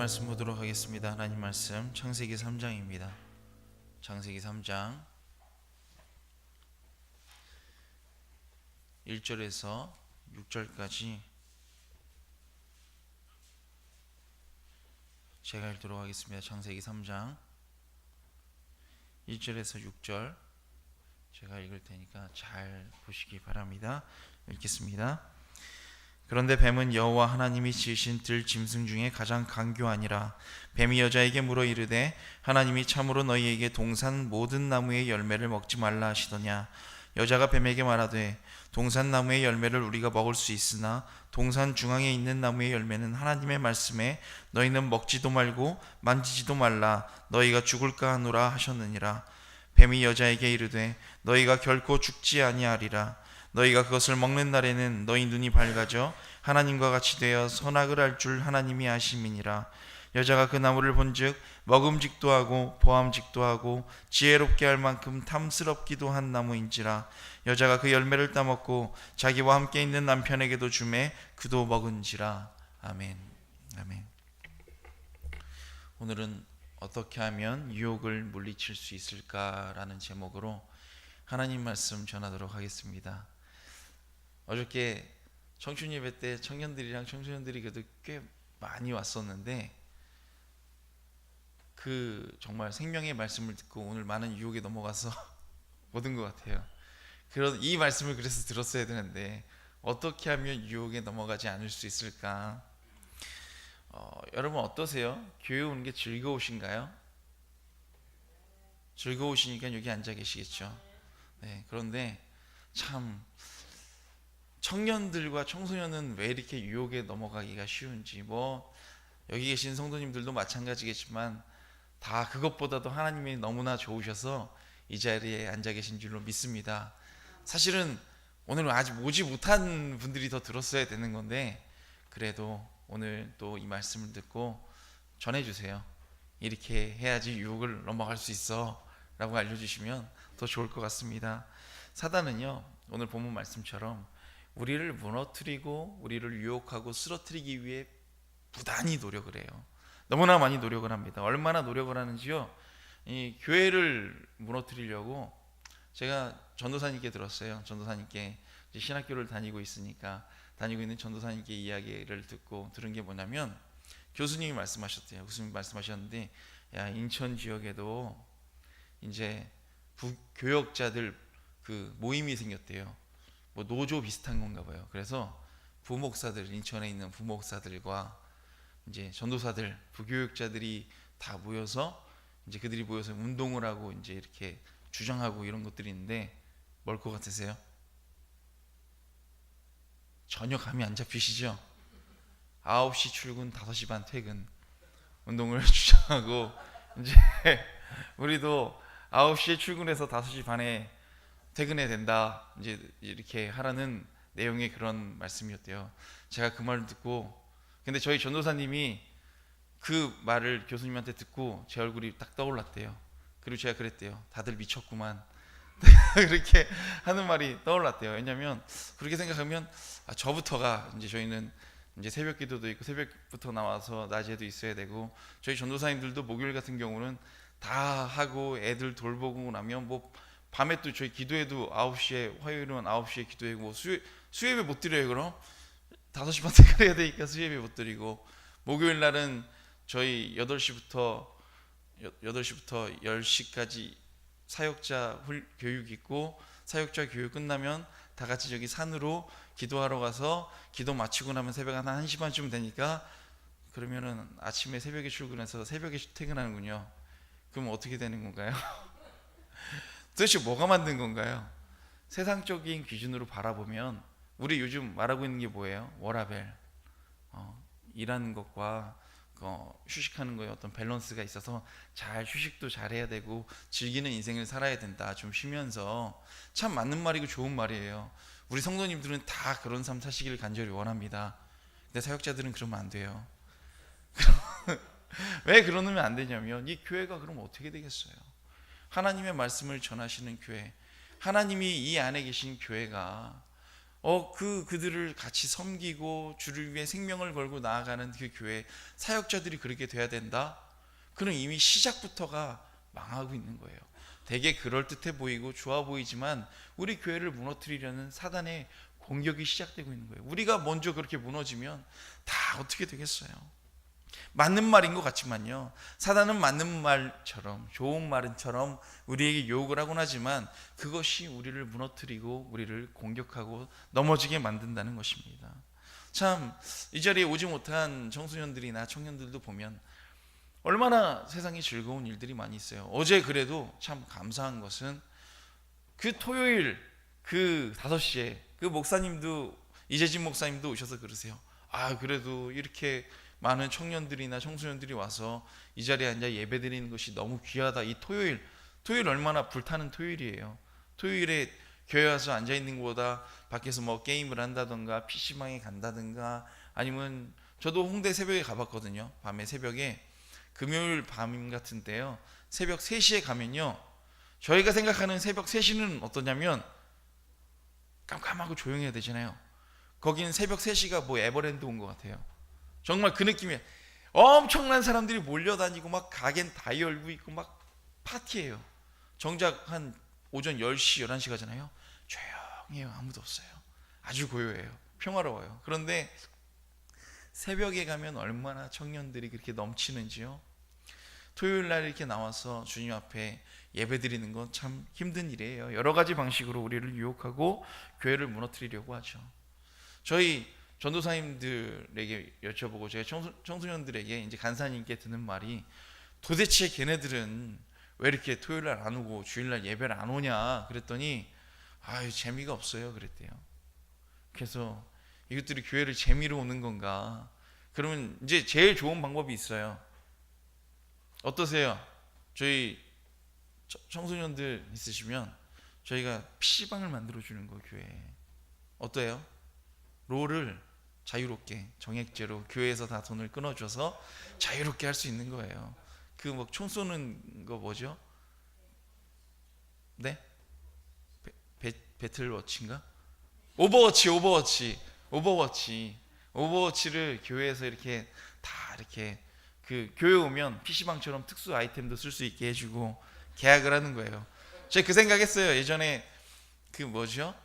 말씀 보도록 하겠습니다. 하나님 말씀 창세기 3장입니다. 창세기 3장 1절에서 6절까지 제가 읽도록 하겠습니다. 창세기 3장 1절에서 6절 제가 읽을 테니까 잘 보시기 바랍니다. 읽겠습니다. 그런데 뱀은 여호와 하나님이 지으신 들 짐승 중에 가장 강교하니라. 뱀이 여자에게 물어 이르되 하나님이 참으로 너희에게 동산 모든 나무의 열매를 먹지 말라 하시더냐. 여자가 뱀에게 말하되 동산 나무의 열매를 우리가 먹을 수 있으나 동산 중앙에 있는 나무의 열매는 하나님의 말씀에 너희는 먹지도 말고 만지지도 말라 너희가 죽을까 하노라 하셨느니라. 뱀이 여자에게 이르되 너희가 결코 죽지 아니하리라. 너희가 그것을 먹는 날에는 너희 눈이 밝아져 하나님과 같이 되어 선악을 알 줄 하나님이 아심이니라. 여자가 그 나무를 본즉 먹음직도 하고 보암직도 하고 지혜롭게 할 만큼 탐스럽기도 한 나무인지라. 여자가 그 열매를 따먹고 자기와 함께 있는 남편에게도 주매 그도 먹은지라. 아멘. 아멘. 오늘은 어떻게 하면 유혹을 물리칠 수 있을까라는 제목으로 하나님 말씀 전하도록 하겠습니다. 어저께 청춘 예배 때 청년들이랑 청소년들이 그래도 꽤 많이 왔었는데 그 정말 생명의 말씀을 듣고 오늘 많은 유혹에 넘어가서 못 온 것 같아요. 이 말씀을 그래서 들었어야 되는데 어떻게 하면 유혹에 넘어가지 않을 수 있을까? 여러분 어떠세요? 교회 오는 게 즐거우신가요? 즐거우시니까 여기 앉아 계시겠죠. 네, 그런데 참 청년들과 청소년은 왜 이렇게 유혹에 넘어가기가 쉬운지, 여기 계신 성도님들도 마찬가지겠지만 다 그것보다도 하나님이 너무나 좋으셔서 이 자리에 앉아 계신 줄로 믿습니다. 사실은 오늘 아직 오지 못한 분들이 더 들었어야 되는 건데 그래도 오늘 또 이 말씀을 듣고 전해주세요. 이렇게 해야지 유혹을 넘어갈 수 있어 라고 알려주시면 더 좋을 것 같습니다. 사단은요, 오늘 본문 말씀처럼 우리를 무너뜨리고 우리를 유혹하고 쓰러뜨리기 위해 부단히 노력을 해요. 너무나 많이 노력을 합니다. 얼마나 노력을 하는지요, 이 교회를 무너뜨리려고 제가 전도사님께 들었어요. 전도사님께 이제 신학교를 다니고 있는 전도사님께 이야기를 듣고 들은 게 뭐냐면 교수님이 말씀하셨대요. 교수님이 말씀하셨는데 야, 인천 지역에도 이제 부교역자들 그 모임이 생겼대요. 노조 비슷한 건가 봐요. 그래서 부목사들, 인천에 있는 부목사들과 이제 전도사들, 부교육자들이 다 모여서 이제 그들이 모여서 운동을 하고 이제 이렇게 주장하고 이런 것들이 있는데 뭘 것 같으세요? 전혀 감이 안 잡히시죠? 9시 출근, 5시 반 퇴근 운동을 주장하고 이제 우리도 9시에 출근해서 5시 반에 퇴근해야 된다, 이제 이렇게 하라는 내용의 그런 말씀이었대요. 제가 그 말을 듣고, 근데 저희 전도사님이 그 말을 교수님한테 듣고 제 얼굴이 딱 떠올랐대요. 그리고 제가 그랬대요. 다들 미쳤구만. 그렇게 하는 말이 떠올랐대요. 왜냐하면 그렇게 생각하면 저부터가 이제 저희는 이제 새벽 기도도 있고 새벽부터 나와서 낮에도 있어야 되고, 저희 전도사님들도 목요일 같은 경우는 다 하고 애들 돌보고 나면 밤에 또 저희 기도회도 9시에, 화요일은 9시에 기도회고 수요예배 못 드려요. 그럼 5시 반 퇴근해야 되니까 수요예배 못 드리고, 목요일 날은 저희 8시부터 10시까지 사역자 교육 있고, 사역자 교육 끝나면 다 같이 저기 산으로 기도하러 가서 기도 마치고 나면 새벽 한 1시 반쯤 되니까, 그러면은 아침에 새벽에 출근해서 새벽에 퇴근하는군요. 그럼 어떻게 되는 건가요? 도대체 뭐가 만든 건가요? 세상적인 기준으로 바라보면 우리 요즘 말하고 있는 게 뭐예요? 워라밸. 일하는 것과 휴식하는 거에 어떤 밸런스가 있어서 잘 휴식도 잘 해야 되고 즐기는 인생을 살아야 된다. 좀 쉬면서. 참 맞는 말이고 좋은 말이에요. 우리 성도님들은 다 그런 삶 사시기를 간절히 원합니다. 근데 사역자들은 그러면 안 돼요. 왜 그러면 안 되냐면 이 교회가 그럼 어떻게 되겠어요? 하나님의 말씀을 전하시는 교회, 하나님이 이 안에 계신 교회가 그들을 같이 섬기고 주를 위해 생명을 걸고 나아가는 그 교회 사역자들이 그렇게 돼야 된다. 그는 이미 시작부터가 망하고 있는 거예요. 되게 그럴듯해 보이고 좋아 보이지만 우리 교회를 무너뜨리려는 사단의 공격이 시작되고 있는 거예요. 우리가 먼저 그렇게 무너지면 다 어떻게 되겠어요? 맞는 말인 것 같지만요, 사단은 맞는 말처럼, 좋은 말처럼 우리에게 유혹을 하곤 하지만 그것이 우리를 무너뜨리고 우리를 공격하고 넘어지게 만든다는 것입니다. 참 이 자리에 오지 못한 청소년들이나 청년들도 보면 얼마나 세상에 즐거운 일들이 많이 있어요. 어제 그래도 참 감사한 것은 그 토요일 그 5시에 그 목사님도, 이재진 목사님도 오셔서 그러세요. 그래도 이렇게 많은 청년들이나 청소년들이 와서 이 자리에 앉아 예배드리는 것이 너무 귀하다. 이 토요일 얼마나 불타는 토요일이에요. 토요일에 교회 와서 앉아 있는 것보다 밖에서 뭐 게임을 한다던가 PC방에 간다던가, 아니면 저도 홍대 새벽에 가봤거든요. 밤에 새벽에 금요일 밤 같은 때요, 새벽 3시에 가면요, 저희가 생각하는 새벽 3시는 어떠냐면 깜깜하고 조용해야 되잖아요. 거긴 새벽 3시가 뭐 에버랜드 온 것 같아요. 정말 그 느낌이에요. 엄청난 사람들이 몰려다니고 막 가게는 다 열고 있고 막 파티예요. 정작 한 오전 10시, 11시 가잖아요. 조용해요. 아무도 없어요. 아주 고요해요. 평화로워요. 그런데 새벽에 가면 얼마나 청년들이 그렇게 넘치는지요. 토요일 날 이렇게 나와서 주님 앞에 예배드리는 건 참 힘든 일이에요. 여러 가지 방식으로 우리를 유혹하고 교회를 무너뜨리려고 하죠. 저희 전도사님들에게 여쭤보고 제가 청소년들에게 이제 간사님께 드는 말이, 도대체 걔네들은 왜 이렇게 토요일 날 안 오고 주일 날 예배를 안 오냐 그랬더니 재미가 없어요 그랬대요. 그래서 이것들이 교회를 재미로 오는 건가? 그러면 이제 제일 좋은 방법이 있어요. 어떠세요? 저희 청소년들 있으시면 저희가 PC방을 만들어 주는 거, 교회에. 어때요? 롤을 자유롭게 정액제로 교회에서 다 돈을 끊어줘서 자유롭게 할 수 있는 거예요. 그 뭐 총 쏘는 거 뭐죠? 네? 배틀워치인가? 오버워치를 교회에서 이렇게 다 이렇게 그 교회 오면 PC방처럼 특수 아이템도 쓸 수 있게 해주고 계약을 하는 거예요. 제가 그 생각했어요. 예전에 그 뭐죠?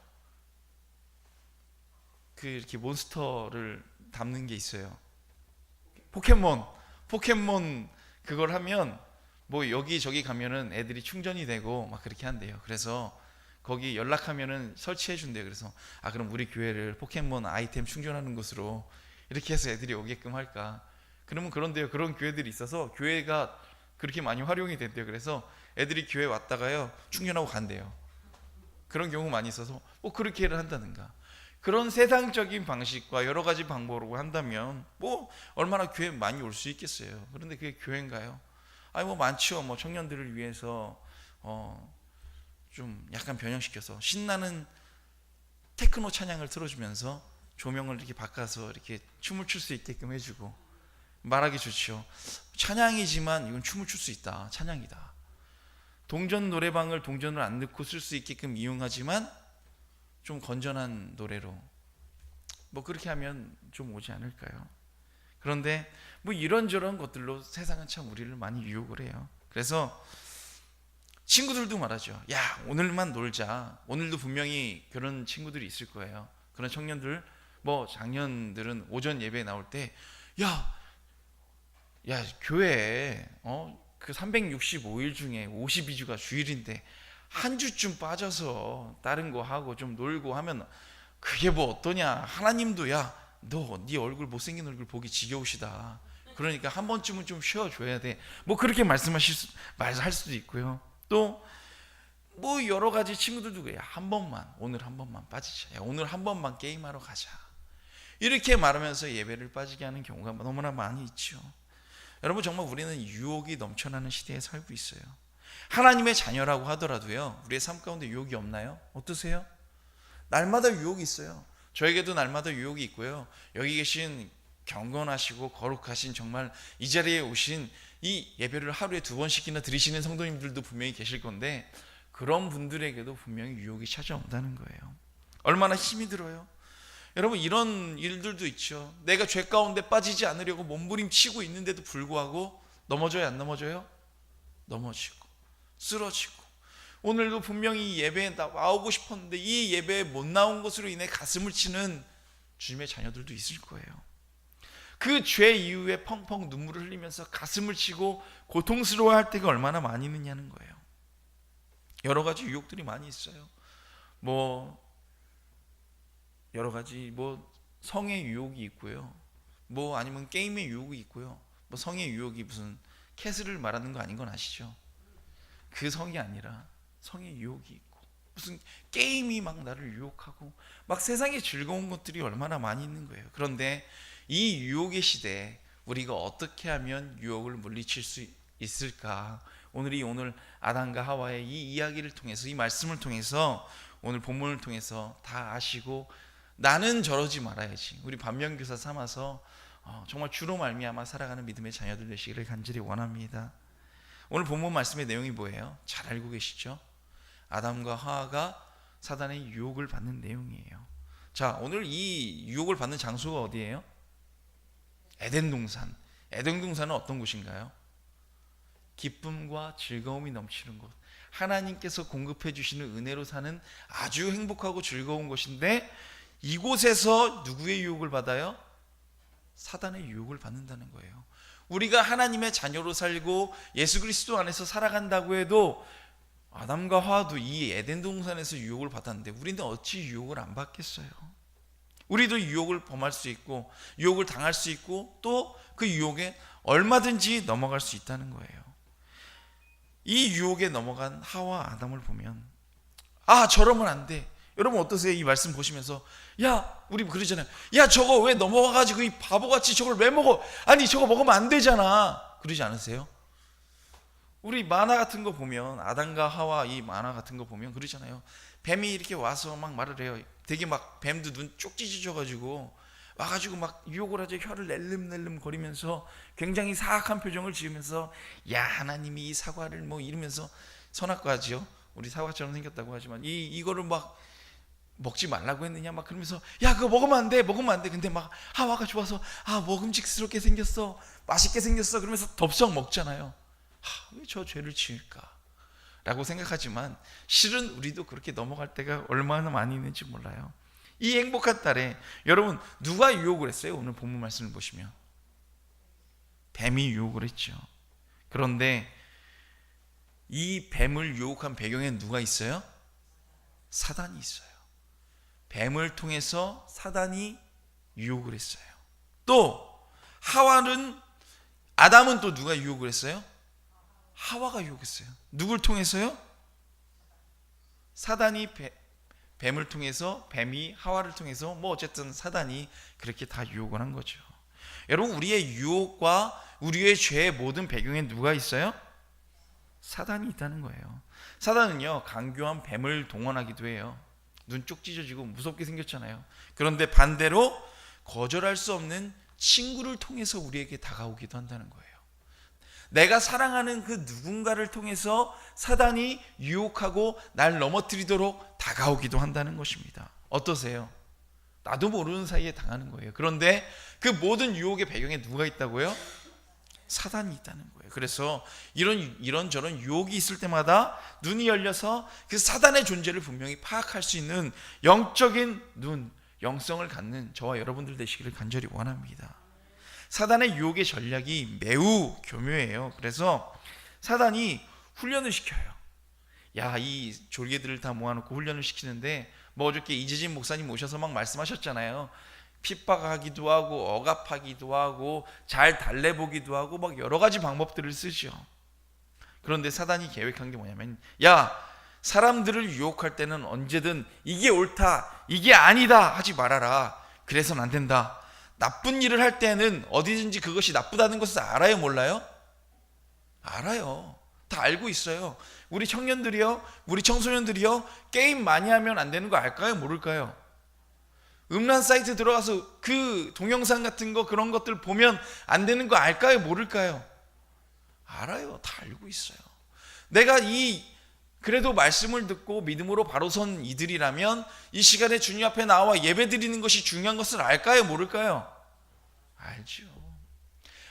그 이렇게 몬스터를 담는 게 있어요. 포켓몬 그걸 하면 뭐 여기저기 가면은 애들이 충전이 되고 막 그렇게 한대요. 그래서 거기 연락하면은 설치해 준대요. 그래서 그럼 우리 교회를 포켓몬 아이템 충전하는 곳으로 이렇게 해서 애들이 오게끔 할까? 그러면 그런데요, 그런 교회들이 있어서 교회가 그렇게 많이 활용이 된대요. 그래서 애들이 교회 왔다가요 충전하고 간대요. 그런 경우 많이 있어서 뭐 그렇게를 한다든가, 그런 세상적인 방식과 여러 가지 방법으로 한다면 뭐 얼마나 교회 많이 올 수 있겠어요. 그런데 그게 교회인가요? 뭐 많죠. 뭐 청년들을 위해서 좀 약간 변형시켜서 신나는 테크노 찬양을 틀어주면서 조명을 이렇게 바꿔서 이렇게 춤을 출 수 있게끔 해주고, 말하기 좋죠. 찬양이지만 이건 춤을 출 수 있다. 찬양이다. 동전 노래방을 동전을 안 넣고 쓸 수 있게끔 이용하지만 좀 건전한 노래로 뭐 그렇게 하면 좀 오지 않을까요? 그런데 뭐 이런저런 것들로 세상은 참 우리를 많이 유혹을 해요. 그래서 친구들도 말하죠. 야, 오늘만 놀자. 오늘도 분명히 그런 친구들이 있을 거예요. 그런 청년들, 뭐 장년들은 오전 예배에 나올 때 야 교회에 그 365일 중에 52주가 주일인데 한 주쯤 빠져서 다른 거 하고 좀 놀고 하면 그게 뭐 어떠냐. 하나님도 너 네 얼굴, 못생긴 얼굴 보기 지겨우시다. 그러니까 한 번쯤은 좀 쉬어줘야 돼. 뭐 그렇게 말할 수도 있고요. 또 뭐 여러 가지 친구들도 그래요. 오늘 한 번만 빠지자. 오늘 한 번만 게임하러 가자. 이렇게 말하면서 예배를 빠지게 하는 경우가 너무나 많이 있죠. 여러분, 정말 우리는 유혹이 넘쳐나는 시대에 살고 있어요. 하나님의 자녀라고 하더라도요, 우리의 삶 가운데 유혹이 없나요? 어떠세요? 날마다 유혹이 있어요. 저에게도 날마다 유혹이 있고요. 여기 계신 경건하시고 거룩하신, 정말 이 자리에 오신 이 예배를 하루에 2번씩이나 드리시는 성도님들도 분명히 계실 건데, 그런 분들에게도 분명히 유혹이 찾아온다는 거예요. 얼마나 힘이 들어요. 여러분, 이런 일들도 있죠. 내가 죄 가운데 빠지지 않으려고 몸부림치고 있는데도 불구하고 넘어져요, 안 넘어져요? 넘어지고 쓰러지고. 오늘도 분명히 예배에 나오고 싶었는데 이 예배에 못 나온 것으로 인해 가슴을 치는 주님의 자녀들도 있을 거예요. 그 죄 이후에 펑펑 눈물을 흘리면서 가슴을 치고 고통스러워할 때가 얼마나 많이 있느냐는 거예요. 여러 가지 유혹들이 많이 있어요. 여러 가지 성의 유혹이 있고요. 아니면 게임의 유혹이 있고요. 성의 유혹이 무슨 캐슬을 말하는 거 아닌 건 아시죠? 그 성이 아니라 성의 유혹이 있고 무슨 게임이 막 나를 유혹하고 막 세상에 즐거운 것들이 얼마나 많이 있는 거예요. 그런데 이 유혹의 시대에 우리가 어떻게 하면 유혹을 물리칠 수 있을까? 오늘 아담과 하와의 이 이야기를 통해서, 이 말씀을 통해서, 오늘 본문을 통해서 다 아시고 나는 저러지 말아야지, 우리 반면교사 삼아서 정말 주로 말미암아 살아가는 믿음의 자녀들 되시기를 간절히 원합니다. 오늘 본문 말씀의 내용이 뭐예요? 잘 알고 계시죠? 아담과 하와가 사단의 유혹을 받는 내용이에요. 자, 오늘 이 유혹을 받는 장소가 어디예요? 에덴 동산. 에덴 동산은 어떤 곳인가요? 기쁨과 즐거움이 넘치는 곳, 하나님께서 공급해 주시는 은혜로 사는 아주 행복하고 즐거운 곳인데, 이곳에서 누구의 유혹을 받아요? 사단의 유혹을 받는다는 거예요. 우리가 하나님의 자녀로 살고 예수 그리스도 안에서 살아간다고 해도 아담과 하와도 이 에덴 동산에서 유혹을 받았는데 우리는 어찌 유혹을 안 받겠어요? 우리도 유혹을 범할 수 있고 유혹을 당할 수 있고 또 그 유혹에 얼마든지 넘어갈 수 있다는 거예요. 이 유혹에 넘어간 하와 아담을 보면 저러면 안 돼. 여러분 어떠세요? 이 말씀 보시면서 우리 그러잖아요. 저거 왜 넘어가가지고 이 바보같이 저걸 왜 먹어? 아니 저거 먹으면 안 되잖아. 그러지 않으세요? 우리 만화 같은 거 보면, 아담과 하와 이 만화 같은 거 보면 그러잖아요. 뱀이 이렇게 와서 막 말을 해요. 되게 막 뱀도 눈 쪽 찢어져가지고 와가지고 막 유혹을 하죠. 혀를 낼름낼름 거리면서 굉장히 사악한 표정을 지으면서 하나님이 이 사과를 이러면서 선악과지요. 우리 사과처럼 생겼다고 하지만 이거를 막 먹지 말라고 했느냐 막 그러면서 그거 먹으면 안 돼, 먹으면 안 돼. 근데 막 하와가 좋아서 먹음직스럽게 생겼어, 맛있게 생겼어 그러면서 덥석 먹잖아요. 왜 저 죄를 지을까 라고 생각하지만 실은 우리도 그렇게 넘어갈 때가 얼마나 많이 있는지 몰라요. 이 행복한 딸에 여러분 누가 유혹을 했어요? 오늘 본문 말씀을 보시면 뱀이 유혹을 했죠. 그런데 이 뱀을 유혹한 배경에 누가 있어요? 사단이 있어요. 뱀을 통해서 사단이 유혹을 했어요. 또 아담은 또 누가 유혹을 했어요? 하와가 유혹했어요. 누굴 통해서요? 사단이 뱀을 통해서, 뱀이 하와를 통해서, 어쨌든 사단이 그렇게 다 유혹을 한 거죠. 여러분 우리의 유혹과 우리의 죄의 모든 배경에 누가 있어요? 사단이 있다는 거예요. 사단은요 강교한 뱀을 동원하기도 해요. 눈 쪽 찢어지고 무섭게 생겼잖아요. 그런데 반대로 거절할 수 없는 친구를 통해서 우리에게 다가오기도 한다는 거예요. 내가 사랑하는 그 누군가를 통해서 사단이 유혹하고 날 넘어뜨리도록 다가오기도 한다는 것입니다. 어떠세요? 나도 모르는 사이에 당하는 거예요. 그런데 그 모든 유혹의 배경에 누가 있다고요? 사단이 있다는 거예요. 그래서 이런저런 유혹이 있을 때마다 눈이 열려서 그 사단의 존재를 분명히 파악할 수 있는 영적인 눈, 영성을 갖는 저와 여러분들 되시기를 간절히 원합니다. 사단의 유혹의 전략이 매우 교묘해요. 그래서 사단이 훈련을 시켜요. 이 졸개들을 다 모아놓고 훈련을 시키는데 어저께 이재진 목사님 오셔서 막 말씀하셨잖아요. 핍박하기도 하고 억압하기도 하고 잘 달래보기도 하고 막 여러 가지 방법들을 쓰죠. 그런데 사단이 계획한 게 뭐냐면 사람들을 유혹할 때는 언제든 이게 옳다, 이게 아니다 하지 말아라. 그래서는 안 된다. 나쁜 일을 할 때는 어디든지 그것이 나쁘다는 것을 알아요, 몰라요? 알아요. 다 알고 있어요. 우리 청년들이요, 우리 청소년들이요, 게임 많이 하면 안 되는 거 알까요, 모를까요? 음란 사이트 들어가서 그 동영상 같은 거 그런 것들 보면 안 되는 거 알까요, 모를까요? 알아요. 다 알고 있어요. 내가 그래도 말씀을 듣고 믿음으로 바로 선 이들이라면 이 시간에 주님 앞에 나와 예배 드리는 것이 중요한 것을 알까요? 모를까요? 알죠.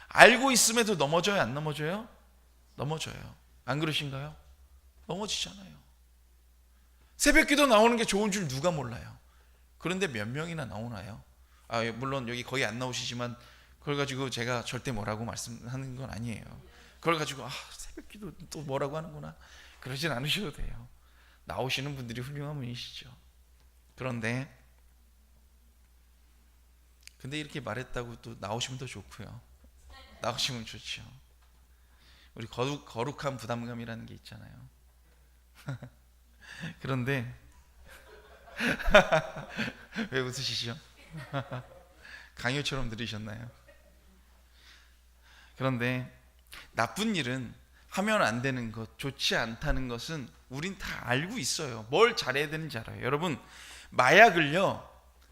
알고 있음에도 넘어져요? 안 넘어져요? 넘어져요. 안 그러신가요? 넘어지잖아요. 새벽기도 나오는 게 좋은 줄 누가 몰라요. 그런데 몇 명이나 나오나요? 물론 여기 거의 안 나오시지만 그걸 가지고 제가 절대 뭐라고 말씀하는 건 아니에요. 그걸 가지고 새벽기도 또 뭐라고 하는구나 그러진 않으셔도 돼요. 나오시는 분들이 훌륭한 분이시죠. 근데 이렇게 말했다고 또 나오시면 더 좋고요. 나오시면 좋죠. 우리 거룩한 부담감이라는 게 있잖아요. 그런데 왜 웃으시죠? 강요처럼 들으셨나요? 그런데 나쁜 일은 하면 안 되는 것, 좋지 않다는 것은 우린 다 알고 있어요. 뭘 잘해야 되는지 알아요. 여러분, 마약을요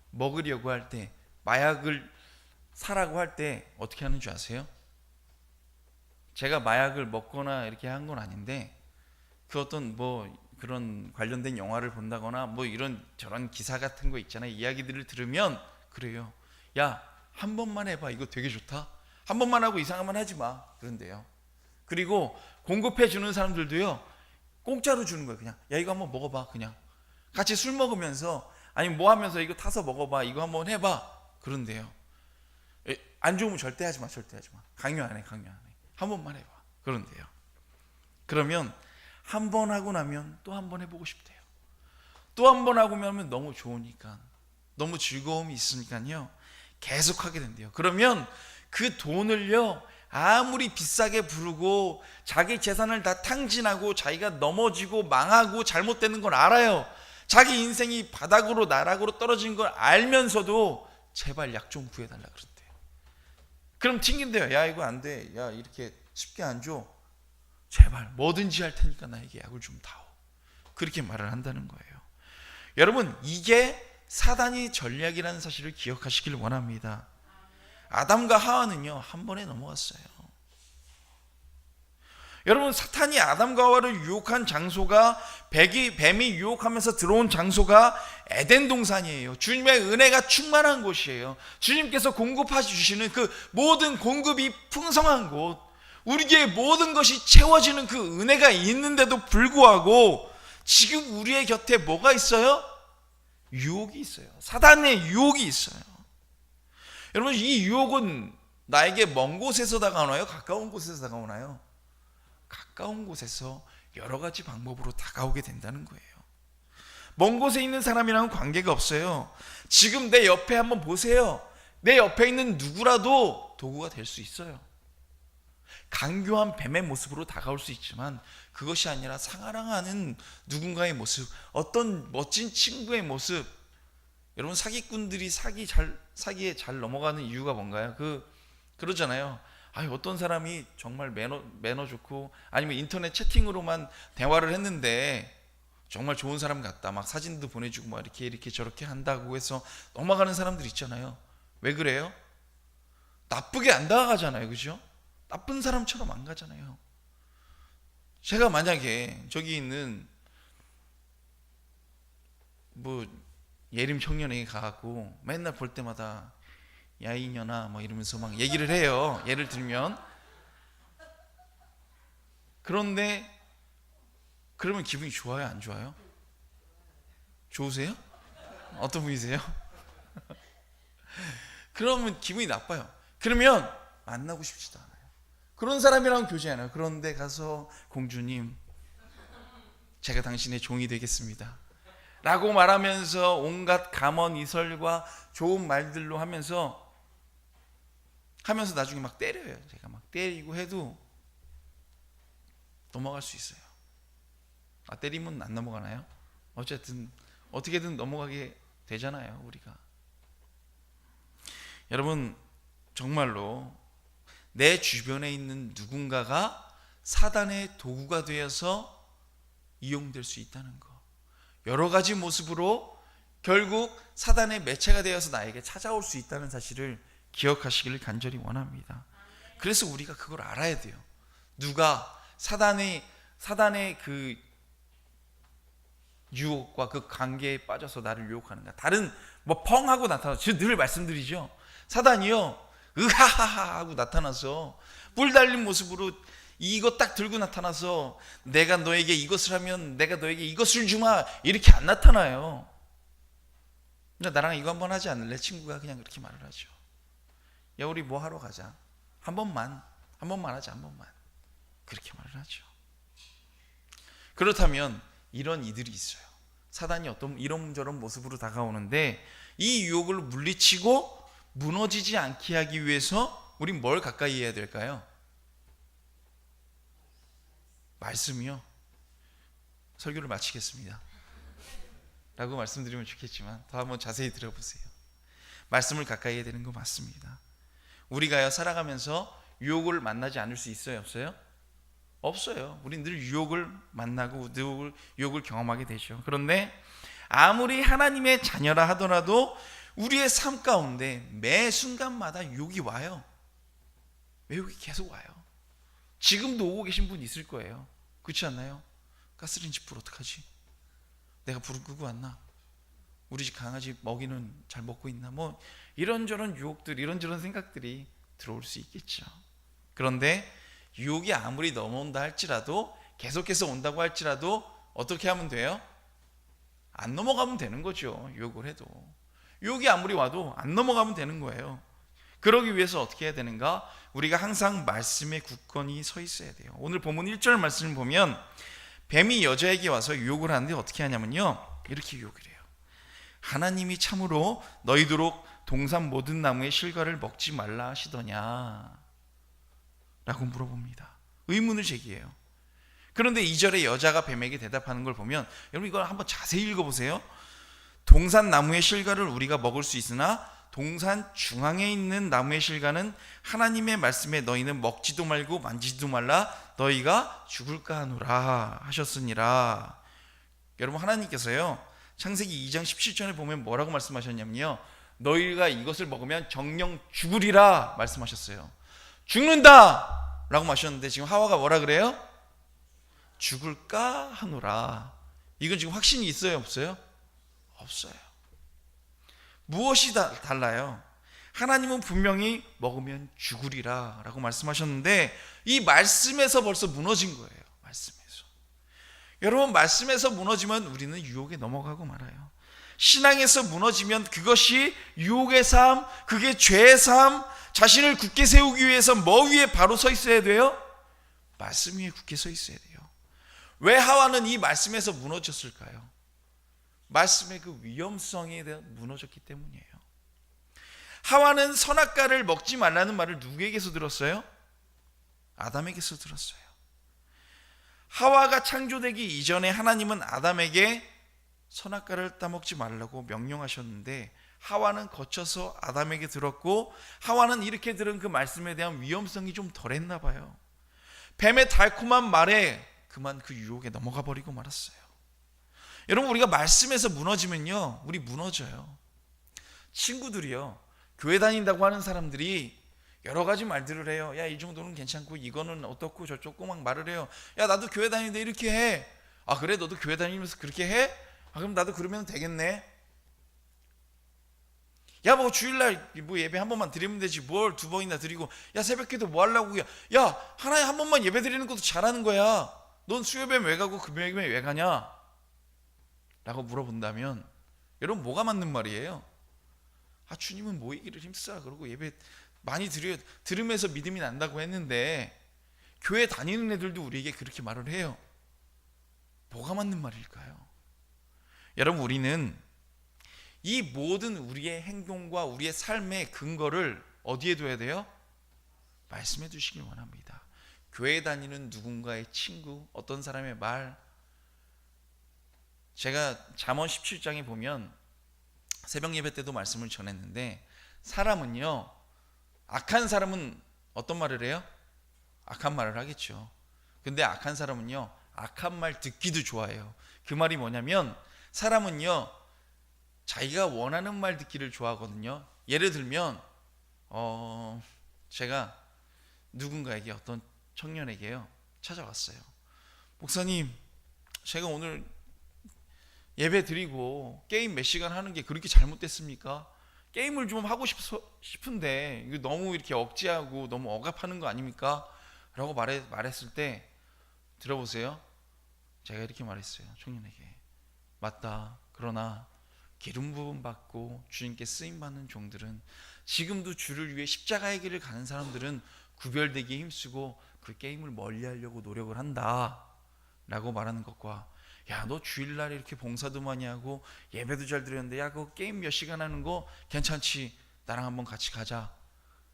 먹으려고 할 때, 마약을 사라고 할 때 어떻게 하는 줄 아세요? 제가 마약을 먹거나 이렇게 한 건 아닌데 그 어떤 그런 관련된 영화를 본다거나 이런 저런 기사 같은 거 있잖아요. 이야기들을 들으면 그래요. 야, 한 번만 해봐. 이거 되게 좋다. 한 번만 하고 이상하면 하지 마. 그런데요. 그리고 공급해 주는 사람들도요. 공짜로 주는 거예요. 그냥 야, 이거 한번 먹어봐. 그냥 같이 술 먹으면서 아니면 하면서 이거 타서 먹어봐. 이거 한번 해봐. 그런데요. 안 좋으면 절대 하지 마. 절대 하지 마. 강요 안 해. 한 번만 해봐. 그런데요. 그러면 한 번 하고 나면 또 한 번 해보고 싶대요. 또 한 번 하고 나면 너무 좋으니까, 너무 즐거움이 있으니까요 계속 하게 된대요. 그러면 그 돈을요 아무리 비싸게 부르고 자기 재산을 다 탕진하고 자기가 넘어지고 망하고 잘못되는 걸 알아요. 자기 인생이 바닥으로 나락으로 떨어진 걸 알면서도 제발 약 좀 구해달라 그랬대요. 그럼 튕긴대요. 야, 이거 안 돼. 야, 이렇게 쉽게 안 줘. 제발 뭐든지 할 테니까 나에게 약을 좀 다오. 그렇게 말을 한다는 거예요. 여러분, 이게 사단의 전략이라는 사실을 기억하시길 원합니다. 아담과 하와는요 한 번에 넘어갔어요. 여러분, 사탄이 아담과 하와를 유혹한 장소가, 뱀이 유혹하면서 들어온 장소가 에덴 동산이에요. 주님의 은혜가 충만한 곳이에요. 주님께서 공급해 주시는 그 모든 공급이 풍성한 곳, 우리에게 모든 것이 채워지는 그 은혜가 있는데도 불구하고 지금 우리의 곁에 뭐가 있어요? 유혹이 있어요. 사단의 유혹이 있어요. 여러분, 이 유혹은 나에게 먼 곳에서 다가오나요? 가까운 곳에서 다가오나요? 가까운 곳에서 여러 가지 방법으로 다가오게 된다는 거예요. 먼 곳에 있는 사람이랑은 관계가 없어요. 지금 내 옆에 한번 보세요. 내 옆에 있는 누구라도 도구가 될 수 있어요. 강교한 뱀의 모습으로 다가올 수 있지만 그것이 아니라 상하랑하는 누군가의 모습, 어떤 멋진 친구의 모습. 여러분, 사기꾼들이 사기에 잘 넘어가는 이유가 뭔가요? 그러잖아요. 어떤 사람이 정말 매너 좋고 아니면 인터넷 채팅으로만 대화를 했는데 정말 좋은 사람 같다, 막 사진도 보내주고 막 이렇게 저렇게 한다고 해서 넘어가는 사람들 있잖아요. 왜 그래요? 나쁘게 안 다가가잖아요. 그죠? 나쁜 사람처럼 안 가잖아요. 제가 만약에 저기 있는 예림 청년에게 가갖고 맨날 볼 때마다 야 이년아 이러면서 막 얘기를 해요. 예를 들면. 그런데 그러면 기분이 좋아요, 안 좋아요? 좋으세요? 어떤 분이세요? 그러면 기분이 나빠요. 그러면 만나고 싶지도 않아요. 그런 사람이랑 교제하나요? 그런데 가서 공주님, 제가 당신의 종이 되겠습니다 라고 말하면서 온갖 감언이설과 좋은 말들로 하면서 나중에 막 때려요. 제가 막 때리고 해도 넘어갈 수 있어요. 때리면 안 넘어가나요? 어쨌든 어떻게든 넘어가게 되잖아요, 우리가. 여러분, 정말로 내 주변에 있는 누군가가 사단의 도구가 되어서 이용될 수 있다는 거, 여러 가지 모습으로 결국 사단의 매체가 되어서 나에게 찾아올 수 있다는 사실을 기억하시기를 간절히 원합니다. 그래서 우리가 그걸 알아야 돼요. 누가 사단의 그 유혹과 그 관계에 빠져서 나를 유혹하는가? 다른 뭐 펑 하고 나타나서 제가 늘 말씀드리죠. 사단이요 으하하하 하고 나타나서 뿔 달린 모습으로 이거 딱 들고 나타나서 내가 너에게 이것을 하면 내가 너에게 이것을 주마 이렇게 안 나타나요. 나랑 이거 한번 하지 않을래? 친구가 그냥 그렇게 말을 하죠. 야 우리 뭐 하러 가자. 한 번만 하자. 한 번만. 그렇게 말을 하죠. 그렇다면 이런 이들이 있어요. 사단이 어떤 이런저런 모습으로 다가오는데 이 유혹을 물리치고 무너지지 않게 하기 위해서 우린 뭘 가까이 해야 될까요? 말씀이요. 설교를 마치겠습니다 라고 말씀드리면 좋겠지만 더 한번 자세히 들어보세요. 말씀을 가까이 해야 되는 거 맞습니다. 우리가요 살아가면서 유혹을 만나지 않을 수 있어요? 없어요? 없어요. 우린 늘 유혹을 만나고 유혹을 경험하게 되죠. 그런데 아무리 하나님의 자녀라 하더라도 우리의 삶 가운데 매 순간마다 유혹이 와요. 유혹이 계속 와요. 지금도 오고 계신 분 있을 거예요. 그렇지 않나요? 가스레인지 불 어떡하지? 내가 불을 끄고 왔나? 우리 집 강아지 먹이는 잘 먹고 있나? 뭐 이런저런 유혹들, 이런저런 생각들이 들어올 수 있겠죠. 그런데 유혹이 아무리 넘어온다 할지라도, 계속해서 온다고 할지라도 어떻게 하면 돼요? 안 넘어가면 되는 거죠. 유혹을 해도 유혹이 아무리 와도 안 넘어가면 되는 거예요. 그러기 위해서 어떻게 해야 되는가? 우리가 항상 말씀에 굳건히 서 있어야 돼요. 오늘 본문 1절 말씀을 보면 뱀이 여자에게 와서 유혹을 하는데 어떻게 하냐면요, 이렇게 유혹을 해요. 하나님이 참으로 너희도록 동산 모든 나무의 실과를 먹지 말라 하시더냐 라고 물어봅니다. 의문을 제기해요. 그런데 2절에 여자가 뱀에게 대답하는 걸 보면, 여러분 이걸 한번 자세히 읽어보세요. 동산 나무의 실과를 우리가 먹을 수 있으나 동산 중앙에 있는 나무의 실과는 하나님의 말씀에 너희는 먹지도 말고 만지지도 말라 너희가 죽을까 하노라 하셨으니라. 여러분 하나님께서요 창세기 2장 17절에 보면 뭐라고 말씀하셨냐면요, 너희가 이것을 먹으면 정령 죽으리라 말씀하셨어요. 죽는다 라고 마셨는데 지금 하와가 뭐라 그래요? 죽을까 하노라. 이건 지금 확신이 있어요 없어요? 없어요. 무엇이 달라요? 하나님은 분명히 먹으면 죽으리라 라고 말씀하셨는데 이 말씀에서 벌써 무너진 거예요. 말씀에서. 여러분 말씀에서 무너지면 우리는 유혹에 넘어가고 말아요. 신앙에서 무너지면 그것이 유혹의 삶, 그게 죄의 삶, 자신을 굳게 세우기 위해서 뭐 위에 바로 서 있어야 돼요? 말씀 위에 굳게 서 있어야 돼요. 왜 하와는 이 말씀에서 무너졌을까요? 말씀의 그 위험성에 대해 무너졌기 때문이에요. 하와는 선악과를 먹지 말라는 말을 누구에게서 들었어요? 아담에게서 들었어요. 하와가 창조되기 이전에 하나님은 아담에게 선악과를 따먹지 말라고 명령하셨는데 하와는 거쳐서 아담에게 들었고, 하와는 이렇게 들은 그 말씀에 대한 위험성이 좀 덜했나 봐요. 뱀의 달콤한 말에 그만 그 유혹에 넘어가 버리고 말았어요. 여러분 우리가 말씀에서 무너지면요 우리 무너져요. 친구들이요, 교회 다닌다고 하는 사람들이 여러 가지 말들을 해요. 야 이 정도는 괜찮고 이거는 어떻고 저쩌고 막 말을 해요. 야 나도 교회 다니는데 이렇게 해. 아 그래 너도 교회 다니면서 그렇게 해? 아 그럼 나도 그러면 되겠네. 야 뭐 주일날 뭐 예배 한 번만 드리면 되지 뭘 두 번이나 드리고, 야 새벽기도 뭐 하려고, 야 하나에 한 번만 예배 드리는 것도 잘하는 거야. 넌 수요예배 왜 가고 금요일에 왜 가냐? 라고 물어본다면 여러분 뭐가 맞는 말이에요? 아 주님은 모이기를 힘써 그러고 예배 많이 들으면서 믿음이 난다고 했는데 교회 다니는 애들도 우리에게 그렇게 말을 해요. 뭐가 맞는 말일까요? 여러분 우리는 이 모든 우리의 행동과 우리의 삶의 근거를 어디에 둬야 돼요? 말씀해 두시길 원합니다. 교회 다니는 누군가의 친구, 어떤 사람의 말. 제가 잠언 17장에 보면 새벽 예배 때도 말씀을 전했는데, 사람은요 악한 사람은 어떤 말을 해요? 악한 말을 하겠죠. 근데 악한 사람은요 악한 말 듣기도 좋아해요. 그 말이 뭐냐면 사람은요 자기가 원하는 말 듣기를 좋아하거든요. 예를 들면 제가 누군가에게, 어떤 청년에게요 찾아왔어요. 목사님 제가 오늘 예배 드리고 게임 몇 시간 하는 게 그렇게 잘못됐습니까? 게임을 좀 하고 싶은데 이거 너무 이렇게 억지하고 너무 억압하는 거 아닙니까? 라고 말했을 때 들어보세요. 제가 이렇게 말했어요. 청년에게. 맞다. 그러나 기름 부음 받고 주님께 쓰임 받는 종들은 지금도 주를 위해 십자가의 길을 가는 사람들은 구별되기에 힘쓰고 그 게임을 멀리하려고 노력을 한다 라고 말하는 것과, 야 너 주일날 이렇게 봉사도 많이 하고 예배도 잘 드렸는데 야 그거 게임 몇 시간 하는 거 괜찮지, 나랑 한번 같이 가자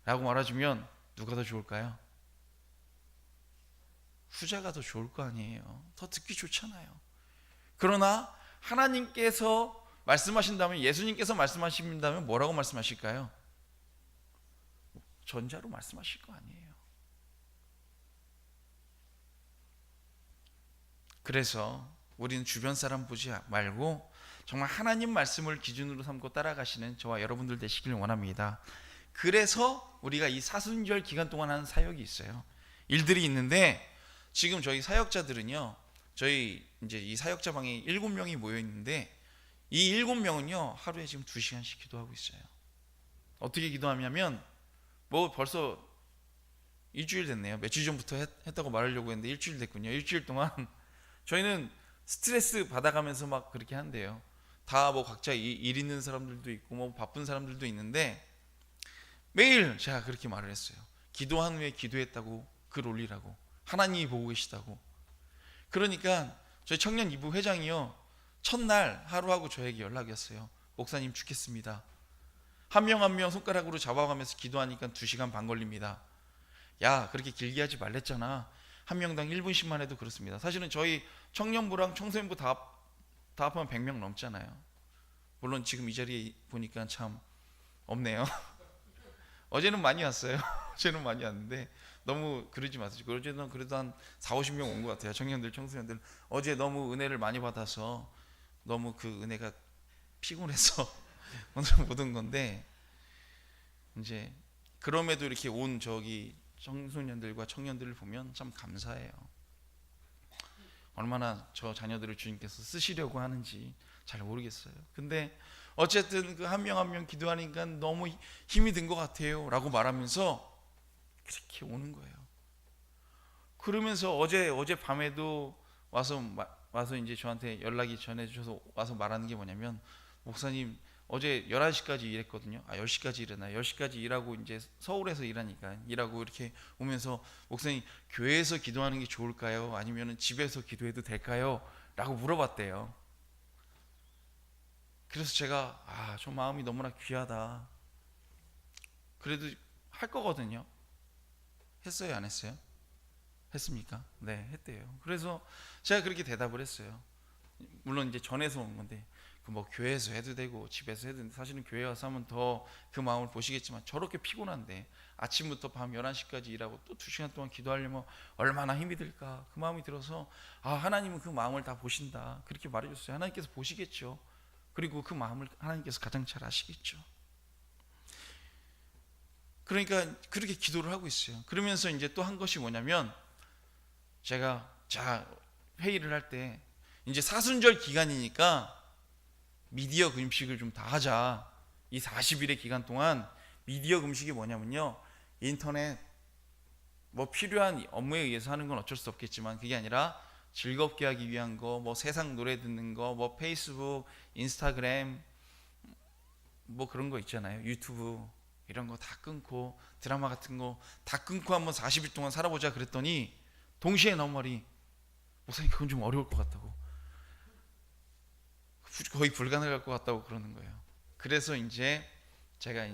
라고 말해주면 누가 더 좋을까요? 후자가 더 좋을 거 아니에요. 더 듣기 좋잖아요. 그러나 하나님께서 말씀하신다면, 예수님께서 말씀하신다면 뭐라고 말씀하실까요? 전자로 말씀하실 거 아니에요. 그래서 우리는 주변 사람 보지 말고 정말 하나님 말씀을 기준으로 삼고 따라가시는 저와 여러분들 되시길 원합니다. 그래서 우리가 이 사순절 기간 동안 하는 사역이 있어요. 일들이 있는데, 지금 저희 사역자들은요, 저희 이제 이 사역자 방에 7명이 모여 있는데 이 7명은요 하루에 지금 2시간씩 기도하고 있어요. 어떻게 기도하냐면, 뭐 벌써 일주일 됐네요. 며칠 전부터 했다고 말하려고 했는데 일주일 됐군요. 일주일 동안 저희는 스트레스 받아가면서 막 그렇게 한대요. 다 뭐 각자 일 있는 사람들도 있고 뭐 바쁜 사람들도 있는데 매일 제가 그렇게 말을 했어요. 기도한 후에 기도했다고 글 올리라고, 하나님이 보고 계시다고. 그러니까 저희 청년 2부 회장이요, 첫날 하루하고 저에게 연락이 왔어요. 목사님 죽겠습니다. 한 명 한 명 손가락으로 잡아가면서 기도하니까 2시간 반 걸립니다. 야 그렇게 길게 하지 말랬잖아. 한 명당 1분씩만 해도 그렇습니다. 사실은 저희 청년부랑 청소년부 다 합하면 100명 넘잖아요. 물론 지금 이 자리에 보니까 참 없네요. 어제는 많이 왔어요. 어제는 많이 왔는데 너무 그러지 마세요. 어제는 그래도 한 40-50명 온 것 같아요. 청년들 청소년들. 어제 너무 은혜를 많이 받아서 너무 그 은혜가 피곤해서 오늘 못 온 건데, 이제 그럼에도 이렇게 온 저기 청소년들과 청년들을 보면 참 감사해요. 얼마나 저 자녀들을 주님께서 쓰시려고 하는지 잘 모르겠어요. 근데 어쨌든 그 한 명 한 명 기도하니까 너무 힘이 든 것 같아요 라고 말하면서 그렇게 오는 거예요. 그러면서 어제 밤에도 와서 이제 저한테 연락이 전해주셔서 와서 말하는 게 뭐냐면, 목사님 어제 11시까지 일했거든요. 10시까지 일했나요? 10시까지 일하고 이제 서울에서 일하고 이렇게 오면서, 목사님 교회에서 기도하는 게 좋을까요? 아니면 집에서 기도해도 될까요? 라고 물어봤대요. 그래서 제가 저 마음이 너무나 귀하다. 그래도 할 거거든요. 했어요, 안 했어요? 했습니까? 네, 했대요. 그래서 제가 그렇게 대답을 했어요. 물론 이제 전에서 온 건데, 그 뭐 교회에서 해도 되고 집에서 해도 되는데, 사실은 교회 와서 하면 더 그 마음을 보시겠지만 저렇게 피곤한데 아침부터 밤 11시까지 일하고 또 2시간 동안 기도하려면 얼마나 힘이 들까, 그 마음이 들어서 하나님은 그 마음을 다 보신다 그렇게 말해줬어요. 하나님께서 보시겠죠. 그리고 그 마음을 하나님께서 가장 잘 아시겠죠. 그러니까 그렇게 기도를 하고 있어요. 그러면서 이제 또 한 것이 뭐냐면, 제가 회의를 할 때 이제 사순절 기간이니까 미디어 금식을 좀 다 하자. 이 40일의 기간 동안 미디어 금식이 뭐냐면요, 인터넷 뭐 필요한 업무에 의해서 하는 건 어쩔 수 없겠지만 그게 아니라 즐겁게 하기 위한 거, 뭐 세상 노래 듣는 거, 뭐 페이스북, 인스타그램 뭐 그런 거 있잖아요. 유튜브 이런 거 다 끊고, 드라마 같은 거 다 끊고 한번 40일 동안 살아보자 그랬더니 동시에 나온 말이, 목사님 그건 좀 어려울 것 같다고, 거의 불가능할 것 같다고 그러는 거예요. 그래서 이제 저희가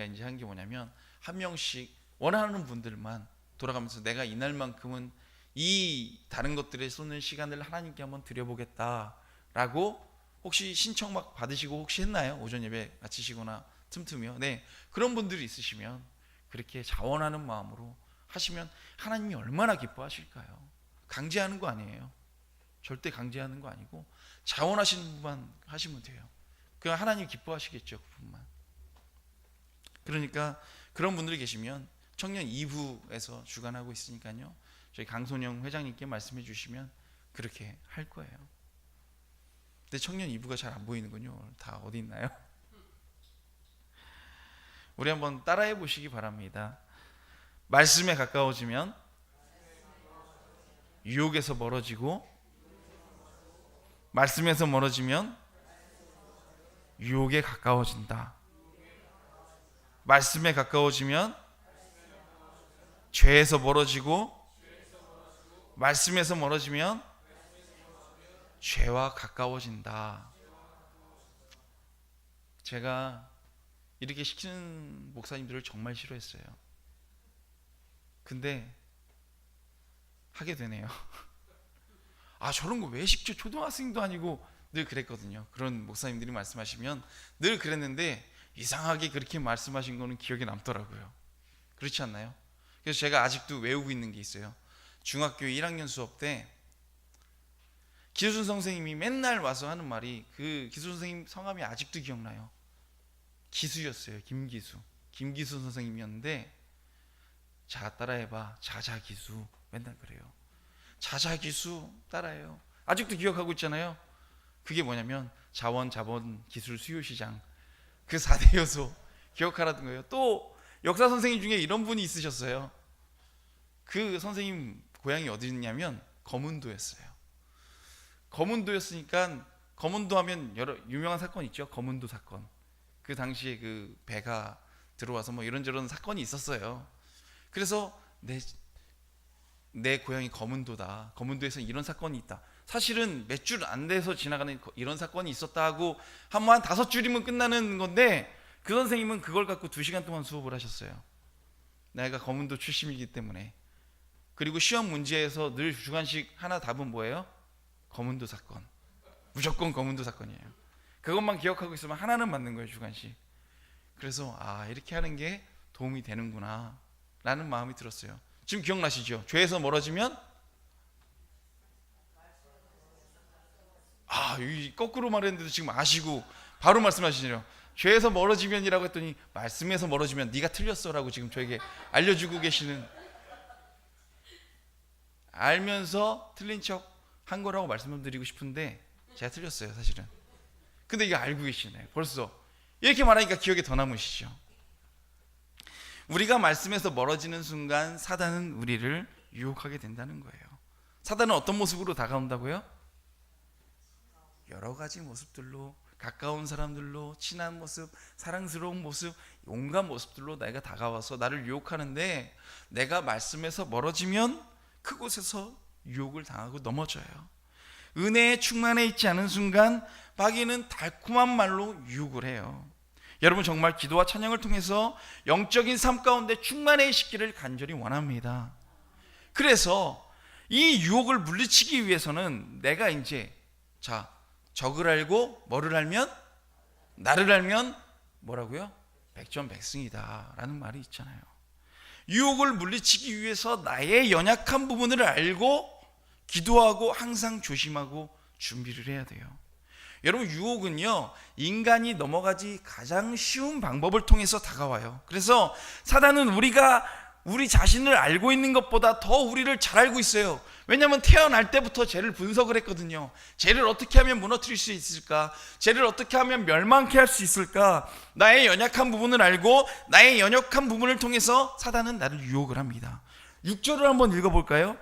이제 한 게 뭐냐면, 한 명씩 원하는 분들만 돌아가면서 내가 이날만큼은 이 다른 것들에 쏟는 시간을 하나님께 한번 드려보겠다라고, 혹시 신청 막 받으시고 혹시 했나요? 오전 예배 마치시거나 틈틈이요. 네, 그런 분들이 있으시면 그렇게 자원하는 마음으로 하시면 하나님이 얼마나 기뻐하실까요? 강제하는 거 아니에요. 절대 강제하는 거 아니고 자원하시는 분만 하시면 돼요. 그냥 하나님 기뻐하시겠죠, 그분만. 그러니까 그런 분들이 계시면 청년 2부에서 주관하고 있으니까요, 저희 강손영 회장님께 말씀해 주시면 그렇게 할 거예요. 근데 청년 2부가 잘 안 보이는군요. 다 어디 있나요? 우리 한번 따라해 보시기 바랍니다. 말씀에 가까워지면 유혹에서 멀어지고, 말씀에서 멀어지면 유혹에 가까워진다. 말씀에 가까워지면 죄에서 멀어지고, 말씀에서 멀어지면 죄와 가까워진다. 제가 이렇게 시키는 목사님들을 정말 싫어했어요. 근데 하게 되네요. 아, 저런 거 왜 시켜? 초등학생도 아니고. 늘 그랬거든요. 그런 목사님들이 말씀하시면 늘 그랬는데 이상하게 그렇게 말씀하신 거는 기억에 남더라고요. 그렇지 않나요? 그래서 제가 아직도 외우고 있는 게 있어요. 중학교 1학년 수업 때 기순 선생님이 맨날 와서 하는 말이, 그 기순 선생님 성함이 아직도 기억나요. 기수였어요. 김기수. 김기수 선생님이었는데, 자, 따라해봐. 자자기수. 맨날 그래요. 자자기수 따라해요. 아직도 기억하고 있잖아요. 그게 뭐냐면 자원, 자본, 기술, 수요시장, 그 4대 요소 기억하라는 거예요. 또 역사 선생님 중에 이런 분이 있으셨어요. 그 선생님 고향이 어디였냐면 거문도였어요. 거문도였으니까, 거문도 하면 여러 유명한 사건 있죠. 거문도 사건. 그 당시에 그 배가 들어와서 뭐 이런저런 사건이 있었어요. 그래서 내 고향이 거문도다. 거문도에서 이런 사건이 있다. 사실은 몇 줄 안 돼서 지나가는 이런 사건이 있었다 하고 한 5줄이면 끝나는 건데, 그 선생님은 그걸 갖고 2시간 동안 수업을 하셨어요. 내가 거문도 출신이기 때문에. 그리고 시험 문제에서 늘 주관식 하나 답은 뭐예요? 거문도 사건. 무조건 거문도 사건이에요. 그것만 기억하고 있으면 하나는 맞는 거예요, 주관식. 그래서 아, 이렇게 하는 게 도움이 되는구나 라는 마음이 들었어요. 지금 기억나시죠? 죄에서 멀어지면, 아, 거꾸로 말했는데도 지금 아시고 바로 말씀하시네요. 죄에서 멀어지면이라고 했더니 말씀에서 멀어지면 네가 틀렸어 라고 지금 저에게 알려주고 계시는, 알면서 틀린 척 한 거라고 말씀을 드리고 싶은데 제가 틀렸어요, 사실은. 근데 이게 알고 계시네. 벌써 이렇게 말하니까 기억에 더 남으시죠? 우리가 말씀에서 멀어지는 순간 사단은 우리를 유혹하게 된다는 거예요. 사단은 어떤 모습으로 다가온다고요? 여러 가지 모습들로, 가까운 사람들로, 친한 모습, 사랑스러운 모습, 온갖 모습들로 내가 다가와서 나를 유혹하는데, 내가 말씀에서 멀어지면 그곳에서 유혹을 당하고 넘어져요. 은혜에 충만해 있지 않은 순간 마귀는 달콤한 말로 유혹을 해요. 여러분, 정말 기도와 찬양을 통해서 영적인 삶 가운데 충만해 있기를 간절히 원합니다. 그래서 이 유혹을 물리치기 위해서는 내가 이제, 자, 적을 알고 뭐를 알면, 나를 알면 뭐라고요? 백전백승이다 라는 말이 있잖아요. 유혹을 물리치기 위해서 나의 연약한 부분을 알고 기도하고 항상 조심하고 준비를 해야 돼요. 여러분, 유혹은요, 인간이 넘어가지 가장 쉬운 방법을 통해서 다가와요. 그래서 사단은 우리 자신을 알고 있는 것보다 더 우리를 잘 알고 있어요. 왜냐하면 태어날 때부터 죄를 분석을 했거든요. 죄를 어떻게 하면 무너뜨릴 수 있을까? 죄를 어떻게 하면 멸망케 할 수 있을까? 나의 연약한 부분을 알고 나의 연약한 부분을 통해서 사단은 나를 유혹을 합니다. 6절을 한번 읽어볼까요?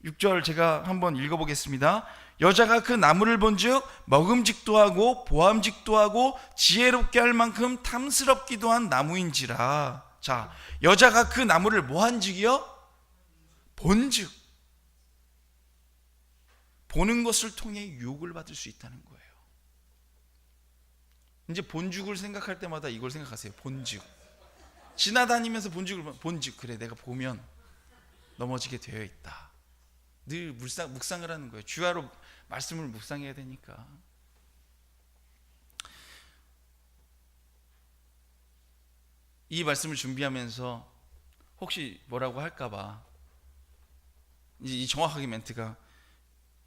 6절 제가 한번 읽어보겠습니다. 여자가 그 나무를 본즉 먹음직도 하고 보암직도 하고 지혜롭게 할 만큼 탐스럽기도 한 나무인지라. 자, 여자가 그 나무를 뭐한즉이요? 본즉. 보는 것을 통해 유혹을 받을 수 있다는 거예요. 이제 본죽을 생각할 때마다 이걸 생각하세요. 본죽. 지나다니면서 본죽을 보면, 본죽, 그래, 내가 보면 넘어지게 되어 있다. 늘 묵상을 하는 거예요. 주야로 말씀을 묵상해야 되니까. 이 말씀을 준비하면서 혹시 뭐라고 할까봐 이제 이 정확하게 멘트가,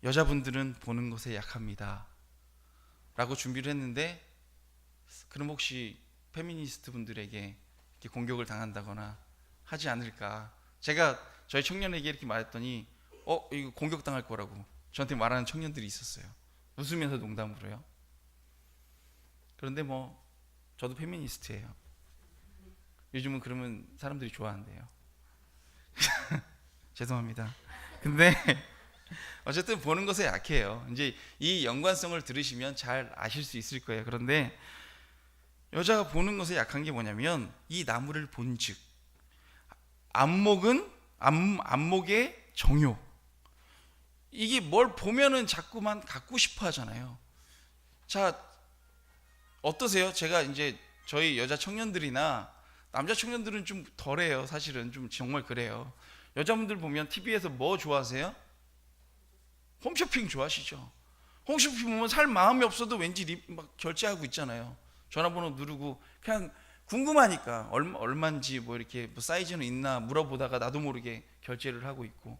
여자분들은 보는 것에 약합니다 라고 준비를 했는데, 그럼 혹시 페미니스트 분들에게 이렇게 공격을 당한다거나 하지 않을까. 제가 저희 청년에게 이렇게 말했더니 이거 공격당할 거라고 저한테 말하는 청년들이 있었어요. 웃으면서 농담으로요. 그런데 뭐 저도 페미니스트예요. 요즘은 그러면 사람들이 좋아한대요. 죄송합니다. 근데 어쨌든 보는 것에 약해요. 이제 이 연관성을 들으시면 잘 아실 수 있을 거예요. 그런데 여자가 보는 것에 약한 게 뭐냐면 이 나무를 본즉 안목의 정욕. 이게 뭘 보면은 자꾸만 갖고 싶어 하잖아요. 자, 어떠세요? 제가 이제 저희 여자 청년들이나 남자 청년들은 좀 덜해요. 사실은 좀 정말 그래요. 여자분들 보면 TV에서 뭐 좋아하세요? 홈쇼핑 좋아하시죠? 홈쇼핑 보면 살 마음이 없어도 왠지 막 결제하고 있잖아요. 전화번호 누르고 그냥 궁금하니까 얼마인지 뭐 이렇게 뭐 사이즈는 있나 물어보다가 나도 모르게 결제를 하고 있고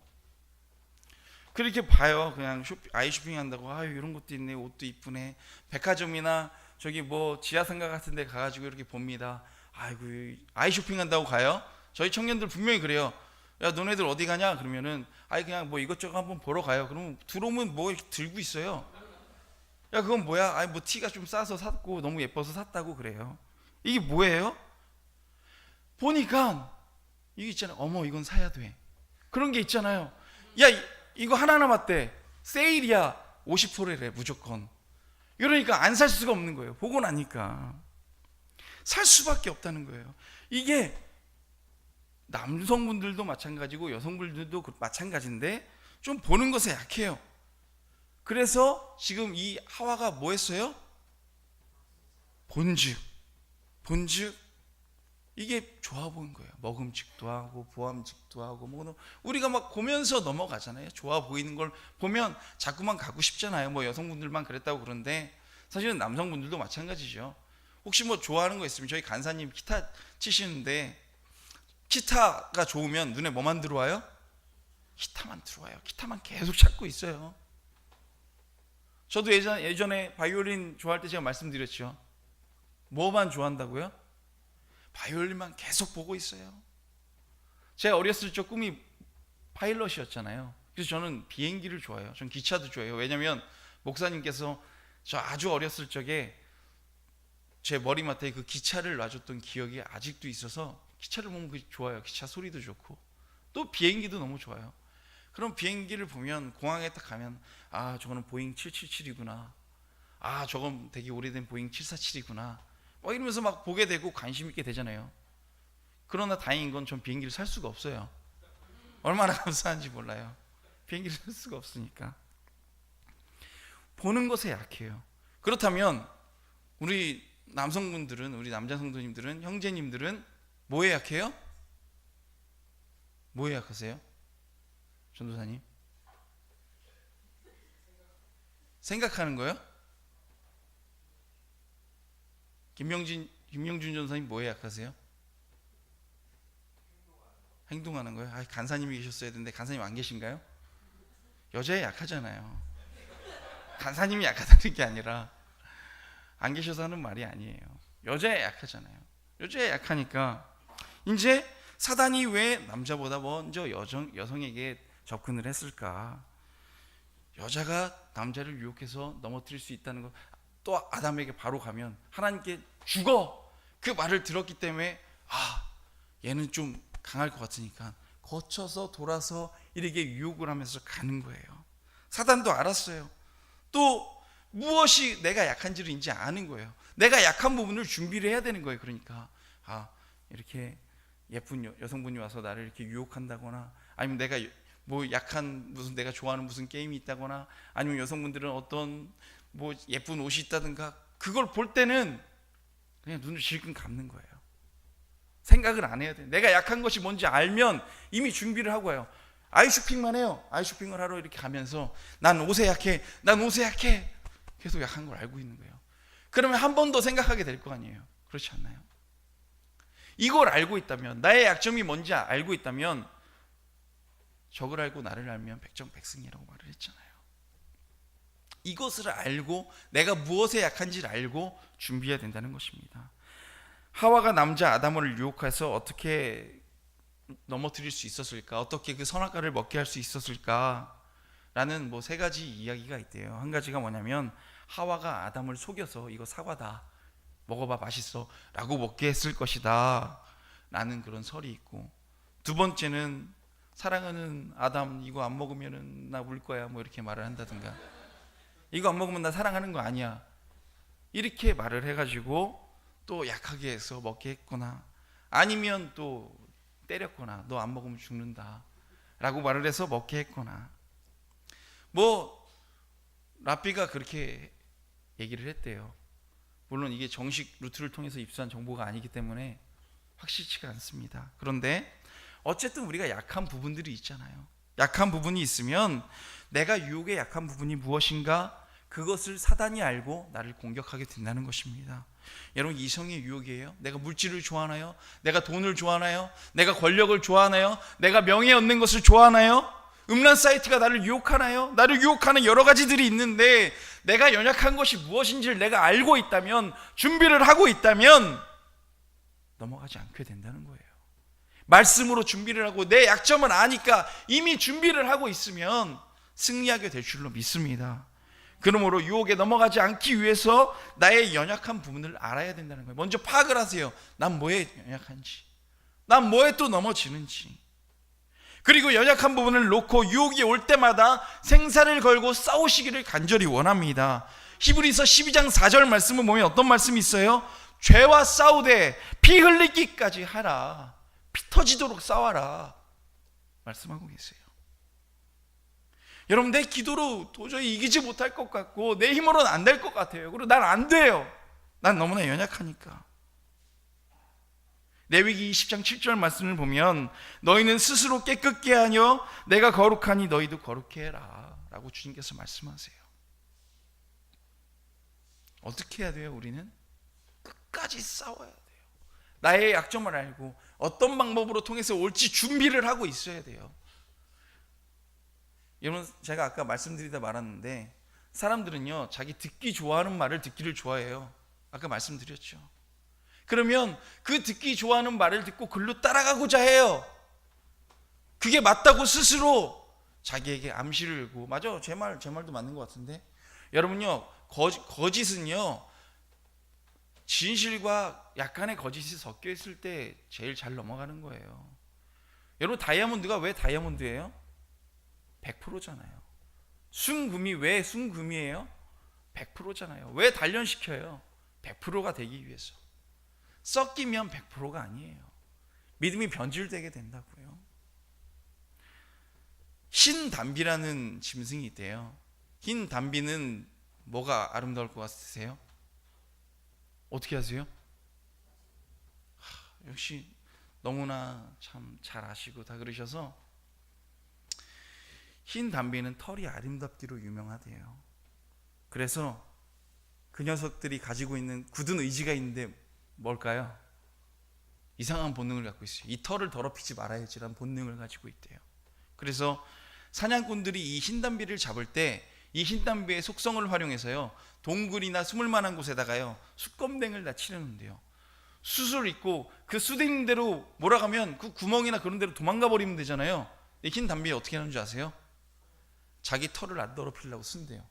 그렇게 봐요. 그냥 아이쇼핑 한다고 아유 이런 것도 있네, 옷도 이쁘네. 백화점이나 저기 뭐 지하상가 같은 데 가가지고 이렇게 봅니다. 아이고 아이쇼핑 한다고 가요? 저희 청년들 분명히 그래요. 야 너네들 어디 가냐? 그러면은 아이 그냥 뭐 이것저것 한번 보러 가요. 그러면 들어오면 뭐 이렇게 들고 있어요. 야 그건 뭐야? 아이 뭐 티가 좀 싸서 샀고 너무 예뻐서 샀다고 그래요. 이게 뭐예요? 보니까 이게 있잖아요. 어머 이건 사야 돼. 그런 게 있잖아요. 야 이거 하나 남았대. 세일이야. 50%래 무조건. 이러니까 안 살 수가 없는 거예요. 보고 나니까 살 수밖에 없다는 거예요. 이게 남성분들도 마찬가지고 여성분들도 마찬가지인데 좀 보는 것에 약해요. 그래서 지금 이 하와가 뭐 했어요? 본즉 이게 좋아 보인 거예요. 먹음직도 하고 보암직도 하고 뭐 우리가 막 보면서 넘어가잖아요. 좋아 보이는 걸 보면 자꾸만 가고 싶잖아요. 뭐 여성분들만 그랬다고 그러는데 사실은 남성분들도 마찬가지죠. 혹시 뭐 좋아하는 거 있으면 저희 간사님 기타 치시는데 기타가 좋으면 눈에 뭐만 들어와요? 기타만 들어와요. 기타만 계속 찾고 있어요. 저도 예전에 바이올린 좋아할 때 제가 말씀드렸죠. 뭐만 좋아한다고요? 바이올린만 계속 보고 있어요. 제가 어렸을 적 꿈이 파일럿이었잖아요. 그래서 저는 비행기를 좋아해요. 전 기차도 좋아해요. 왜냐면 목사님께서 저 아주 어렸을 적에 제 머리맡에 그 기차를 놔줬던 기억이 아직도 있어서 기차를 보면 좋아요. 기차 소리도 좋고 또 비행기도 너무 좋아요. 그럼 비행기를 보면 공항에 딱 가면 아 저거는 보잉 777이구나. 아 저건 되게 오래된 보잉 747이구나. 뭐 이러면서 막 보게 되고 관심 있게 되잖아요. 그러나 다행인 건 전 비행기를 살 수가 없어요. 얼마나 감사한지 몰라요. 비행기를 살 수가 없으니까. 보는 것에 약해요. 그렇다면 우리 남성분들은, 우리 남자 성도님들은, 형제님들은 뭐에 약해요? 뭐에 약하세요? 전도사님? 생각하는 거요? 김영준 전도사님 뭐에 약하세요? 행동하는 거예요? 아, 간사님이 계셨어야 되는데 간사님 안 계신가요? 여자에 약하잖아요. 간사님이 약하다는 게 아니라 안 계셔서 하는 말이 아니에요. 여자에 약하잖아요. 여자에 약하니까 이제 사단이 왜 남자보다 먼저 여성에게 접근을 했을까? 여자가 남자를 유혹해서 넘어뜨릴 수 있다는 거. 또 아담에게 바로 가면 하나님께 죽어 그 말을 들었기 때문에 아 얘는 좀 강할 것 같으니까 거쳐서 돌아서 이렇게 유혹을 하면서 가는 거예요. 사단도 알았어요. 또 무엇이 내가 약한지를 이제 아는 거예요. 내가 약한 부분을 준비를 해야 되는 거예요. 그러니까 아 이렇게 예쁜 여성분이 와서 나를 이렇게 유혹한다거나 아니면 내가 뭐 약한 무슨 내가 좋아하는 무슨 게임이 있다거나 아니면 여성분들은 어떤 뭐 예쁜 옷이 있다든가 그걸 볼 때는 그냥 눈을 질끈 감는 거예요. 생각을 안 해야 돼. 내가 약한 것이 뭔지 알면 이미 준비를 하고 와요. 아이쇼핑만 해요. 아이쇼핑을 하러 이렇게 가면서 난 옷에 약해. 난 옷에 약해. 계속 약한 걸 알고 있는 거예요. 그러면 한 번 더 생각하게 될 거 아니에요. 그렇지 않나요? 이걸 알고 있다면 나의 약점이 뭔지 알고 있다면 적을 알고 나를 알면 백정백승이라고 말을 했잖아요. 이것을 알고 내가 무엇에 약한지를 알고 준비해야 된다는 것입니다. 하와가 남자 아담을 유혹해서 어떻게 넘어뜨릴 수 있었을까? 어떻게 그 선악과를 먹게 할 수 있었을까? 라는 뭐 세 가지 이야기가 있대요. 한 가지가 뭐냐면 하와가 아담을 속여서 이거 사과다, 먹어봐 맛있어 라고 먹게 했을 것이다 라는 그런 설이 있고, 두 번째는 사랑하는 아담 이거 안 먹으면 나 울 거야 뭐 이렇게 말을 한다든가, 이거 안 먹으면 나 사랑하는 거 아니야 이렇게 말을 해가지고 또 약하게 해서 먹게 했거나, 아니면 또 때렸거나 너 안 먹으면 죽는다 라고 말을 해서 먹게 했거나, 뭐 랍비가 그렇게 얘기를 했대요. 물론 이게 정식 루트를 통해서 입수한 정보가 아니기 때문에 확실치가 않습니다. 그런데 어쨌든 우리가 약한 부분들이 있잖아요. 약한 부분이 있으면 내가 유혹의 약한 부분이 무엇인가, 그것을 사단이 알고 나를 공격하게 된다는 것입니다. 여러분, 이성의 유혹이에요. 내가 물질을 좋아하나요? 내가 돈을 좋아하나요? 내가 권력을 좋아하나요? 내가 명예 얻는 것을 좋아하나요? 음란 사이트가 나를 유혹하나요? 나를 유혹하는 여러 가지들이 있는데, 내가 연약한 것이 무엇인지를 내가 알고 있다면, 준비를 하고 있다면 넘어가지 않게 된다는 거예요. 말씀으로 준비를 하고 내 약점을 아니까 이미 준비를 하고 있으면 승리하게 될 줄로 믿습니다. 그러므로 유혹에 넘어가지 않기 위해서 나의 연약한 부분을 알아야 된다는 거예요. 먼저 파악을 하세요. 난 뭐에 연약한지, 난 뭐에 또 넘어지는지. 그리고 연약한 부분을 놓고 유혹이 올 때마다 생사를 걸고 싸우시기를 간절히 원합니다. 히브리서 12장 4절 말씀을 보면 어떤 말씀이 있어요? 죄와 싸우되 피 흘리기까지 하라, 피 터지도록 싸워라 말씀하고 계세요. 여러분, 내 기도로 도저히 이기지 못할 것 같고 내 힘으로는 안 될 것 같아요. 그리고 난 안 돼요. 난 너무나 연약하니까. 레위기 20장 7절 말씀을 보면 너희는 스스로 깨끗게 하여 내가 거룩하니 너희도 거룩해 해라 라고 주님께서 말씀하세요. 어떻게 해야 돼요? 우리는 끝까지 싸워야 돼요. 나의 약점을 알고 어떤 방법으로 통해서 올지 준비를 하고 있어야 돼요. 여러분, 제가 아까 말씀드리다 말았는데 사람들은요, 자기 듣기 좋아하는 말을 듣기를 좋아해요. 아까 말씀드렸죠. 그러면 그 듣기 좋아하는 말을 듣고 글로 따라가고자 해요. 그게 맞다고 스스로 자기에게 암시를 걸고, 맞아, 제 말도 맞는 것 같은데. 여러분요, 거짓은요, 진실과 약간의 거짓이 섞여 있을 때 제일 잘 넘어가는 거예요. 여러분, 다이아몬드가 왜 다이아몬드예요? 100%잖아요. 순금이 왜 순금이에요? 100%잖아요. 왜 단련시켜요? 100%가 되기 위해서. 섞이면 100%가 아니에요. 믿음이 변질되게 된다고요. 흰 담비라는 짐승이 있대요. 흰 담비는 뭐가 아름다울 것 같으세요? 어떻게 하세요? 역시 너무나 참 잘 아시고 다 그러셔서, 흰 담비는 털이 아름답기로 유명하대요. 그래서 그 녀석들이 가지고 있는 굳은 의지가 있는데 뭘까요? 이상한 본능을 갖고 있어요. 이 털을 더럽히지 말아야지라는 본능을 가지고 있대요. 그래서 사냥꾼들이 이 흰담비를 잡을 때 이 흰담비의 속성을 활용해서요, 동굴이나 숨을 만한 곳에다가요 숯검댕을 다 치려는데요, 숯을 입고 그 숯 있는 대로 몰아가면 그 구멍이나 그런 데로 도망가 버리면 되잖아요. 이 흰담비 어떻게 하는 줄 아세요? 자기 털을 안 더럽히려고 쓴대요.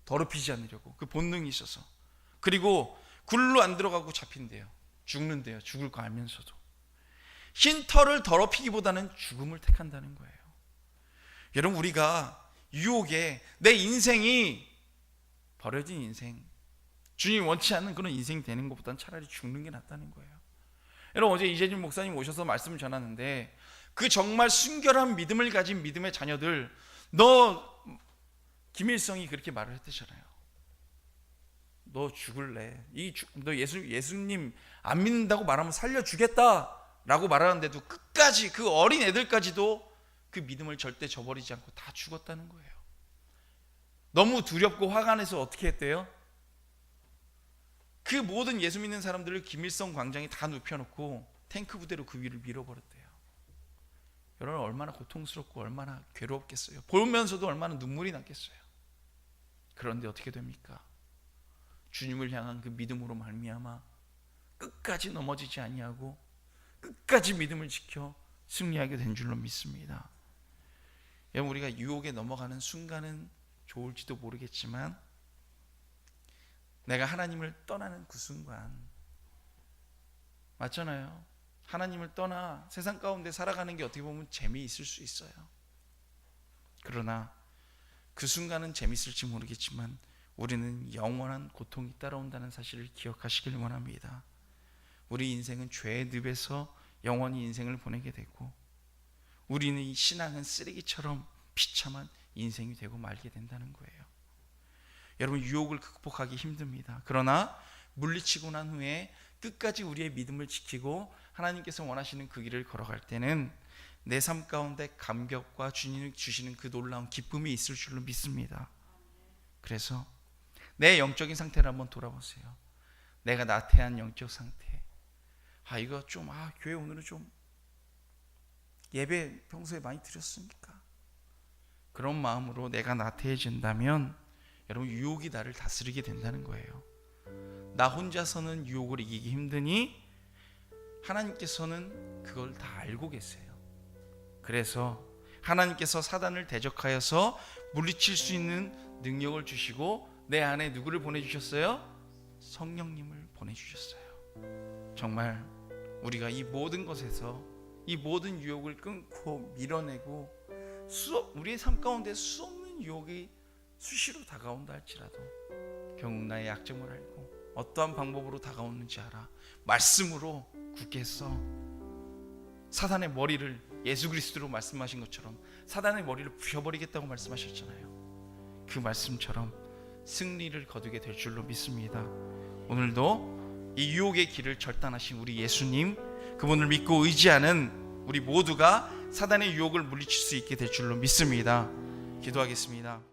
더럽히지 않으려고. 그 본능이 있어서. 그리고 굴로 안 들어가고 잡힌대요. 죽는데요. 죽을 거 알면서도. 흰 털을 더럽히기보다는 죽음을 택한다는 거예요. 여러분, 우리가 유혹에 내 인생이 버려진 인생, 주님이 원치 않는 그런 인생이 되는 것보다는 차라리 죽는 게 낫다는 거예요. 여러분, 어제 이재준 목사님 오셔서 말씀을 전하는데, 그 정말 순결한 믿음을 가진 믿음의 자녀들, 너 김일성이 그렇게 말을 했대잖아요. 너 죽을래. 너 예수님 안 믿는다고 말하면 살려주겠다라고 말하는데도 끝까지, 그 어린 애들까지도 그 믿음을 절대 저버리지 않고 다 죽었다는 거예요. 너무 두렵고 화가 나서 어떻게 했대요? 그 모든 예수 믿는 사람들을 김일성 광장에 다 눕혀놓고 탱크 부대로 그 위를 밀어버렸대요. 여러분, 얼마나 고통스럽고 얼마나 괴로웠겠어요. 보면서도 얼마나 눈물이 났겠어요. 그런데 어떻게 됩니까? 주님을 향한 그 믿음으로 말미암아 끝까지 넘어지지 아니하고 끝까지 믿음을 지켜 승리하게 된 줄로 믿습니다. 여러분, 우리가 유혹에 넘어가는 순간은 좋을지도 모르겠지만 내가 하나님을 떠나는 그 순간, 맞잖아요. 하나님을 떠나 세상 가운데 살아가는 게 어떻게 보면 재미있을 수 있어요. 그러나 그 순간은 재미있을지 모르겠지만 우리는 영원한 고통이 따라온다는 사실을 기억하시길 원합니다. 우리 인생은 죄의 늪에서 영원히 인생을 보내게 되고 우리는 이 신앙은 쓰레기처럼 비참한 인생이 되고 말게 된다는 거예요. 여러분, 유혹을 극복하기 힘듭니다. 그러나 물리치고 난 후에 끝까지 우리의 믿음을 지키고 하나님께서 원하시는 그 길을 걸어갈 때는 내 삶 가운데 감격과 주님이 주시는 그 놀라운 기쁨이 있을 줄로 믿습니다. 그래서 내 영적인 상태를 한번 돌아보세요. 내가 나태한 영적 상태. 이거 좀 교회 오늘은 좀 예배 평소에 많이 드렸으니까 그런 마음으로 내가 나태해진다면 여러분, 유혹이 나를 다스리게 된다는 거예요. 나 혼자서는 유혹을 이기기 힘드니 하나님께서는 그걸 다 알고 계세요. 그래서 하나님께서 사단을 대적하여서 물리칠 수 있는 능력을 주시고 내 안에 누구를 보내주셨어요? 성령님을 보내주셨어요. 정말 우리가 이 모든 것에서 이 모든 유혹을 끊고 밀어내고 우리의 삶 가운데 수없는 유혹이 수시로 다가온다 할지라도 결국 나의 약점을 알고 어떠한 방법으로 다가오는지 알아 말씀으로 굳게 서 사단의 머리를 예수 그리스도로 말씀하신 것처럼 사단의 머리를 부셔버리겠다고 말씀하셨잖아요. 그 말씀처럼 승리를 거두게 될 줄로 믿습니다. 오늘도 이 유혹의 길을 절단하신 우리 예수님, 그분을 믿고 의지하는 우리 모두가 사단의 유혹을 물리칠 수 있게 될 줄로 믿습니다. 기도하겠습니다.